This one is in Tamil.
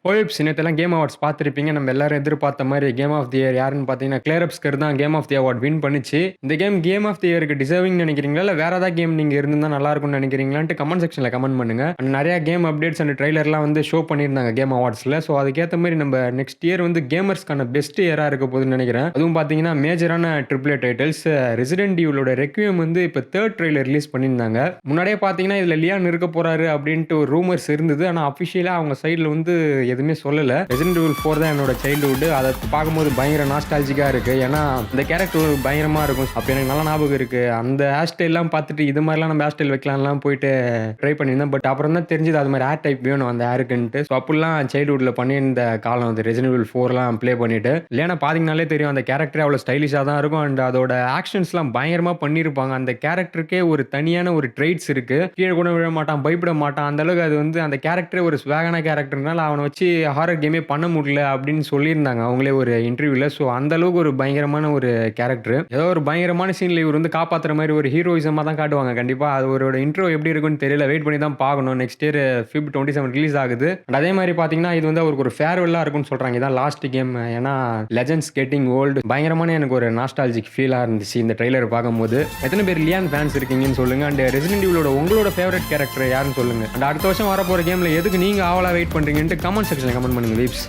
போயிப்ஸ் நேத்தெல்லாம் கேம் அவார்ட்ஸ் பார்த்திருப்பீங்க. நம்ம எல்லாரும் எதிர்பார்த்த மாரி கேம் ஆஃப் தி இயர் யாருன்னு பார்த்தீங்கன்னா, கிளேரப்ஸ்கர் தான் game of the award win பண்ணுச்சு. இந்த கேம் ஆஃப் தி இயருக்கு டிசர்விங்ன்னு நெனைக்கிறீங்களா? இல்ல வேற ஏதாவது கேம் நீங்க இருந்திருந்தா நல்லா இருக்கும்னு நெனைக்கிறீங்களான்ட்டு கமெண்ட் செக்ஷன்ல கமெண்ட் பண்ணுங்க. அண்ட் நெறைய கேம் அப்டேட்ஸ் அண்ட் ட்ரெய்லர்லாம் வந்து ஷோ பண்ணியிருந்தாங்க கேம் அவார்ட்ஸ்ல. ஸோ அதுக்கேத்த மாரி நம்ம நெக்ஸ்ட் இயர் வந்து கேமர்ஸ்க்கான பெஸ்ட் இயரா இருக்க போகுதுன்னு நெனைக்கிறேன். அதுவும் பார்த்தீங்கன்னா, மேஜரான ட்ரிபிள் ஏ டைட்டில்ஸ் ரெசிடென்ட் ஈவிலோட ரெக்வியம் வந்து இப்ப 3 ட்ரெய்லர் ரிலீஸ் பண்ணியிருந்தாங்க. முன்னாடியே பார்த்தீங்கன்னா, இதுல லியான் இருக்க போறாரு அப்டின்ட்டு ஒரு ரூமர்ஸ் இருந்தது. ஆனா அஃபிஷியலா அவங்க சைடுல வந்து எதுவுமே சொல்லல. ரெசிடென்ட் ஈவில் 4 தான் என்னோட சைல்ட்ஹுட். அத பார்க்கும்போது பயங்கர நாஸ்டால்ஜிக்கா இருக்கு. ஏன்னா அந்த கேரக்டர் பயங்கரமா இருக்கும். அப்ப எனக்கு நல்ல ஞாபகம் இருக்கு. அந்த ஹேர் ஸ்டைல்லாம் பார்த்துட்டு இது மாதிரிலாம் நம்ம ஹேர் ஸ்டைல் வைக்கலாம்லாம் போயிட்டு ட்ரை பண்ணியிருந்தேன். பட் அப்புறம் தான் தெரிஞ்சது அது மாதிரி ஹேர் டைப் வேணும் அந்த ஹேருக்குன்ட்டு. ஸோ அப்படிலாம் சைல்ட்ஹுட்ல பண்ணியிருந்த காலம் அது ரெசிடென்ட் ஈவில் 4லாம் ப்ளே பண்ணிட்டு. இல்லைனா பார்த்தீங்கனாலே தெரியும் அந்த கேரக்டரே அவ்வளோ ஸ்டைலிஷா தான் இருக்கும். அண்ட் அதோட ஆக்ஷன்ஸ்லாம் பயங்கரமா பண்ணியிருப்பாங்க. அந்த கேரக்டருக்கே ஒரு தனியான ஒரு ட்ரெய்ட்ஸ் இருக்கு. கீழே கூட விழ மாட்டான், பயப்பட மாட்டான். அந்த அளவுக்கு அது வந்து அந்த கேரக்டரே ஒரு ஸ்வாகான கேரக்டர்னால அவனை வச்சு ஹாரர் கேமே பண்ண முடியல அப்படின்னு சொல்லியிருந்தாங்க அவங்களே ஒரு இன்டர்வியூல. ஸோ அந்த அளவுக்கு ஒரு பயங்கரமான ஒரு கேரக்டர். ஏதோ ஒரு பயங்கரமான சீன்ல இவர் வந்து காப்பாத்துற மாதிரி ஒரு ஹீரோயிசமா தான் காட்டுவாங்க. கண்டிப்பா அது அவரோட இன்ட்ரோ எப்படி இருக்குன்னு தெரியல. வெயிட் பண்ணி தான் பார்க்கணும். நெக்ஸ்ட் இயர் Feb 27 ரிலீஸ் ஆகுது. அண்ட் அதே மாதிரி பார்த்தீங்கன்னா இது வந்து அவருக்கு ஒரு ஃபேர்வெல்லா இருக்கும்னு சொல்றாங்க. இதான் லாஸ்ட் கேம். ஏன்னா லெஜெண்ட்ஸ் கெட்டிங் ஓல்டு பயங்கரமான எனக்கு ஒரு நாஸ்டாலஜிக் ஃபீலா இருந்துச்சு இந்த ட்ரெய்லர் பார்க்கும்போது. எத்தனை பேர் லியான் ஃபேன்ஸ் இருக்கீங்கன்னு சொல்லுங்க. அண்ட் ரெசிடென்ட் ஈவிலோட உங்களோட ஃபேவரட் கேரக்டர் யாருன்னு சொல்லுங்க. அண்ட் அடுத்த வருஷம் வரப்போற கேம்ல எதுக்கு நீங்க ஆவலா வெயிட் பண்றீங்கன்னு கமெண்ட் செக்ஷன்ல கமெண்ட் பண்ணுங்க வீப்ஸ்.